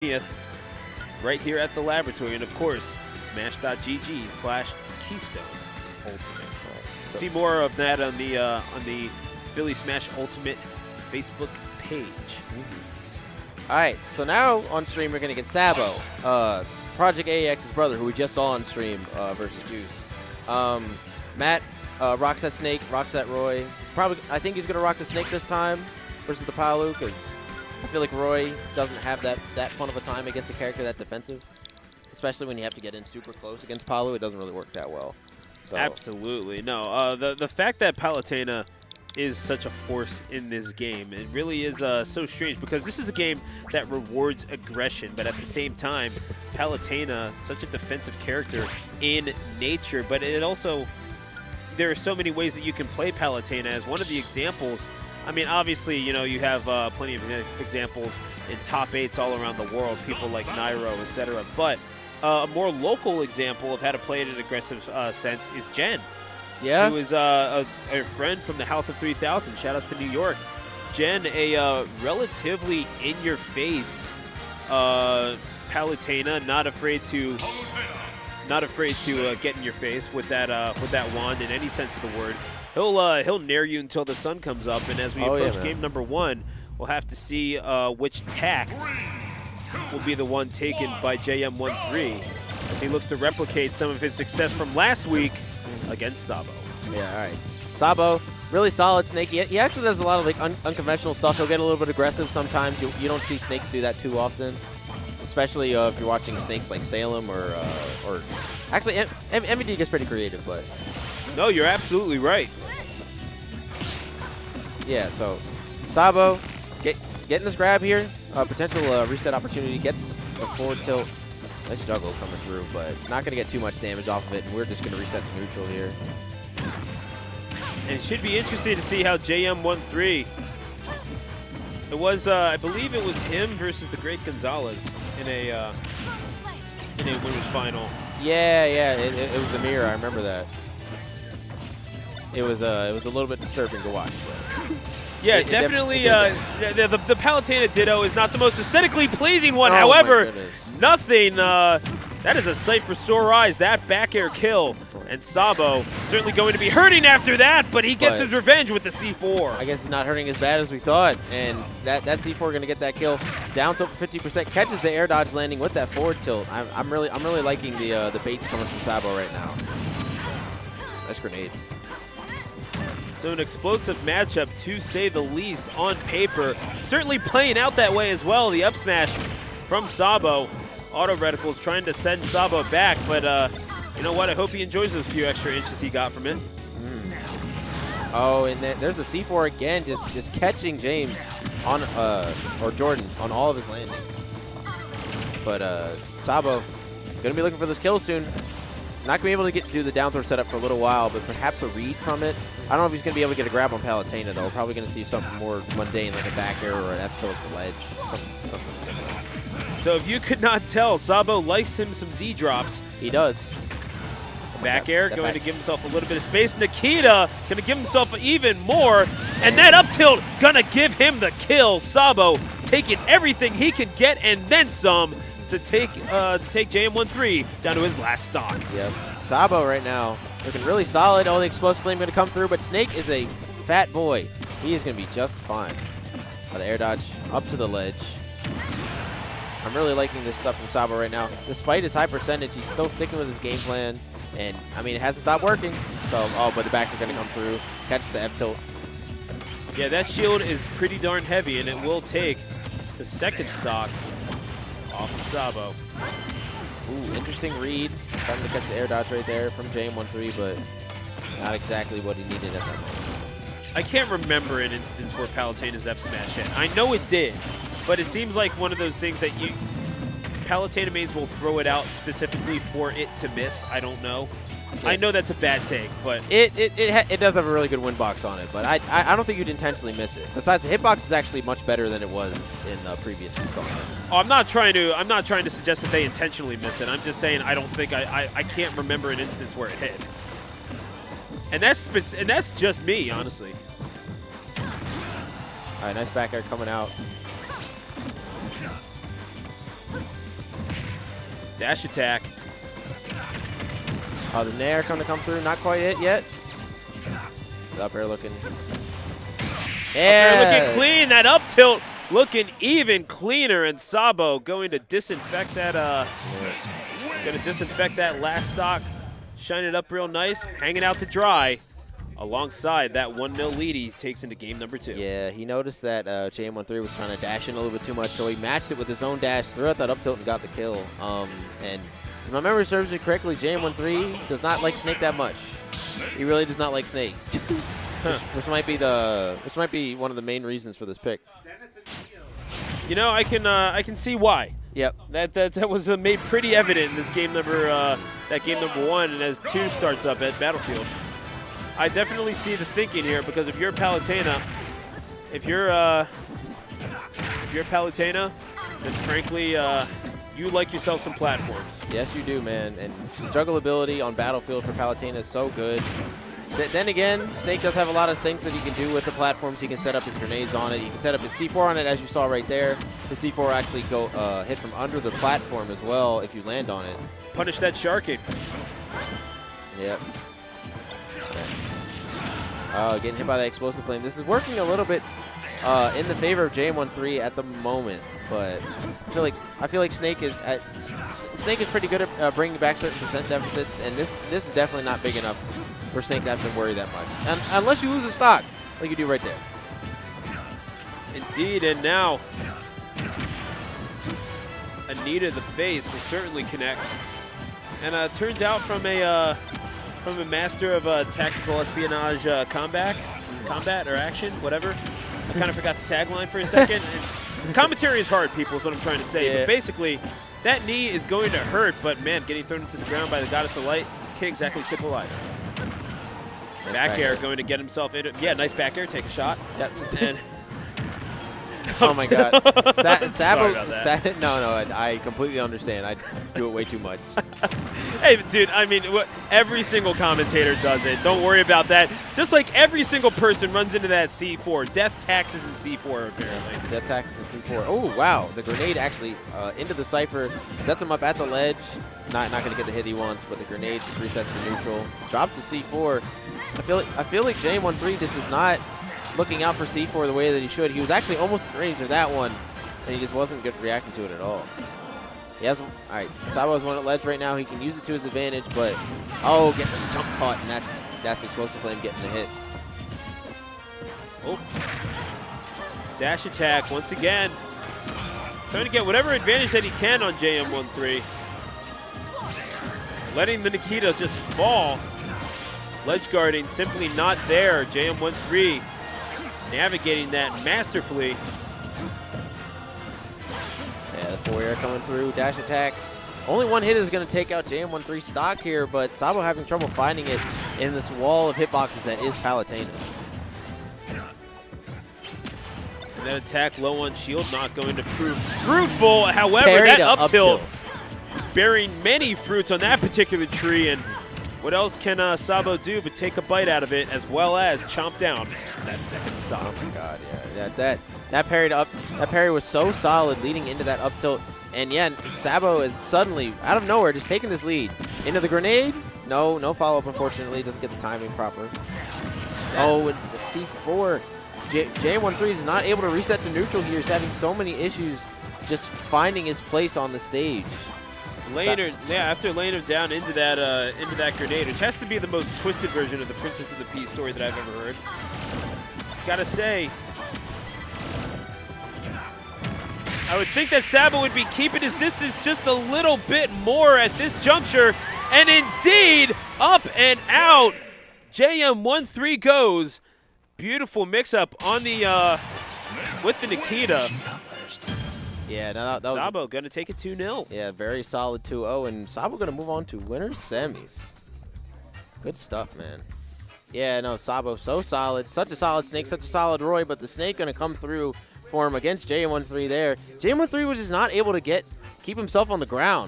20th, right here at the laboratory, and of course, smash.gg/Keystone Ultimate. See more of that on the Philly Smash Ultimate Facebook page. All right, so now on stream we're gonna get Sabo, Project AX's brother, who we just saw on stream versus Juice. Matt rocks that Snake, rocks that Roy. I think he's gonna rock the Snake this time versus the Palu, because I feel like Roy doesn't have that fun of a time against a character that defensive, especially when you have to get in super close against Palu. It doesn't really work that well. So. Absolutely. No, the fact that Palutena is such a force in this game, it really is so strange, because this is a game that rewards aggression, but at the same time, Palutena, such a defensive character in nature, but it also, there are so many ways that you can play Palutena. As one of the examples, I mean, obviously, you know, you have plenty of examples in top 8s all around the world, people like Nairo, etc. But a more local example of how to play it in an aggressive sense is Jen. Yeah. Who is a friend from the House of 3000. Shout outs to New York. Jen, a relatively in-your-face Palutena, not afraid to get in your face with that wand in any sense of the word. He'll nair you until the sun comes up, and as we approach game number 1, we'll have to see which tact will be the one taken by JM1-3 as he looks to replicate some of his success from last week against Sabo. Yeah, all right. Sabo, really solid Snake. He actually does a lot of like unconventional stuff. He'll get a little bit aggressive sometimes. You don't see Snakes do that too often, especially if you're watching Snakes like Salem or actually MVD gets pretty creative, but. No, you're absolutely right. Yeah, so Sabo getting this grab here, potential reset opportunity, gets the forward tilt. Nice juggle coming through, but not going to get too much damage off of it, and we're just going to reset to neutral here. And it should be interesting to see how JM1-3. It was, I believe it was him versus the Great Gonzalez in a winners final. Yeah, it was the mirror. I remember that. It was a little bit disturbing to watch. But yeah, definitely. The Palutena Ditto is not the most aesthetically pleasing one. Oh, however, nothing. That is a sight for sore eyes. That back air kill, and Sabo certainly going to be hurting after that. But he gets his revenge with the C4. I guess he's not hurting as bad as we thought, and that C4 going to get that kill. Down tilt 50%, catches the air dodge landing with that forward tilt. I'm really liking the baits coming from Sabo right now. Nice grenade. So an explosive matchup, to say the least, on paper. Certainly playing out that way as well. The up smash from Sabo. Auto reticles trying to send Sabo back, but you know what? I hope he enjoys those few extra inches he got from it. Oh, and there's a C4 again, just catching James on or Jordan on all of his landings. But Sabo gonna be looking for this kill soon. Not going to be able to do the down throw setup for a little while, but perhaps a read from it. I don't know if he's going to be able to get a grab on Palutena, though. Probably going to see something more mundane, like a back air or an F tilt at the ledge, something similar. So if you could not tell, Sabo likes him some Z drops. He does. Back air going to give himself a little bit of space. Nikita going to give himself even more, and that up tilt going to give him the kill. Sabo taking everything he can get and then some to take JM1-3 down to his last stock. Yep. Sabo right now looking really solid. Oh, the explosive flame going to come through, but Snake is a fat boy. He is going to be just fine. The air dodge up to the ledge. I'm really liking this stuff from Sabo right now. Despite his high percentage, he's still sticking with his game plan. And, I mean, it hasn't stopped working. So, oh, but the back are going to come through. Catches the F tilt. Yeah, that shield is pretty darn heavy, and it will take the second stock off of Sabo. Ooh, interesting read. Trying to catch the air dodge right there from JM1-3, but not exactly what he needed at that moment. I can't remember an instance where Palutena's F smash hit. I know it did, but it seems like one of those things that Palutena mains will throw it out specifically for it to miss. I don't know. Yeah. I know that's a bad take, but it does have a really good win box on it, but I don't think you'd intentionally miss it. Besides, the hitbox is actually much better than it was in the previous installment. Oh, I'm not trying to suggest that they intentionally miss it. I'm just saying I don't think I can't remember an instance where it hit. And that's just me, honestly. All right, nice back air coming out. Dash attack. Oh, the Nair going to come through. Not quite it yet. The up air looking. Yeah. Up air looking clean. That up tilt looking even cleaner. And Sabo going to disinfect that. Going to disinfect that last stock. Shine it up real nice. Hanging out to dry. Alongside that 1-0 lead he takes into game number 2. Yeah, he noticed that JM1-3 was trying to dash in a little bit too much, so he matched it with his own dash, threw out that up tilt, and got the kill. And if my memory serves me correctly, JM1-3 does not like Snake that much. He really does not like Snake, which might be one of the main reasons for this pick. You know, I can see why. Yep. That was made pretty evident in this game number game number 1, and as 2 starts up at Battlefield. I definitely see the thinking here, because if you're Palutena, then frankly, you like yourself some platforms. Yes, you do, man. And juggleability on Battlefield for Palutena is so good. Then again, Snake does have a lot of things that he can do with the platforms. He can set up his grenades on it. He can set up his C4 on it, as you saw right there. The C4 actually hit from under the platform as well if you land on it. Punish that sharking. Yep. Getting hit by that explosive flame. This is working a little bit in the favor of JM1-3 at the moment, but I feel like Snake is pretty good at bringing back certain percent deficits, and this is definitely not big enough for Snake to have to worry that much, and unless you lose a stock like you do right there. Indeed, and now a knee to the face will certainly connect, and turns out from a master of tactical espionage combat or action, whatever. I kind of forgot the tagline for a second. Commentary is hard, people, is what I'm trying to say. Yeah. But basically, that knee is going to hurt, but man, getting thrown into the ground by the Goddess of Light can't exactly tip a lie. Nice back air going to get himself into it. Yeah, nice back air, take a shot. Yep. And oh my God. Sabo, no, I completely understand. I do it way too much. Hey, dude, I mean, every single commentator does it. Don't worry about that. Just like every single person runs into that C4. Death taxes in C4, apparently. Death taxes in C4. Oh, wow. The grenade actually into the Cypher. Sets him up at the ledge. Not going to get the hit he wants, but the grenade just resets to neutral. Drops to C4. I feel like JM1-3, this is not looking out for C4 the way that he should. He was actually almost in range of that one, and he just wasn't good reacting to it at all. He has, all right, Sabo has one at ledge right now. He can use it to his advantage, but, oh, gets the jump caught, and that's Explosive Flame getting the hit. Oh. Dash attack once again. Trying to get whatever advantage that he can on JM1-3. Letting the Nikita just fall. Ledge guarding simply not there. JM1-3 navigating that masterfully. Yeah, the forward air coming through, dash attack. Only one hit is going to take out JM1-3 stock here, but Sabo having trouble finding it in this wall of hitboxes that is Palutena. And that attack low on shield, not going to prove fruitful. However, Parried that up tilt tilt. bearing many fruits on that particular tree, and what else can Sabo do but take a bite out of it, as well as chomp down that second stop. Oh my God, yeah, that parry was so solid leading into that up tilt, and yeah, Sabo is suddenly out of nowhere just taking this lead into the grenade. No follow up, unfortunately, doesn't get the timing proper. Oh, and the C4. JM1-3 is not able to reset to neutral here. He's having so many issues just finding his place on the stage. After laying him down into that grenade, which has to be the most twisted version of the Princess of the Pea story that I've ever heard. Gotta say, I would think that Sabo would be keeping his distance just a little bit more at this juncture, and indeed, up and out, JM1-3 goes. Beautiful mix-up on the with the Nikita. Yeah, that was Sabo going to take it 2-0. Yeah, very solid 2-0, and Sabo going to move on to winners semis. Good stuff, man. Yeah, no, Sabo so solid. Such a solid Snake, such a solid Roy, but the Snake going to come through for him against JM1-3 there. JM1-3 was just not able to keep himself on the ground.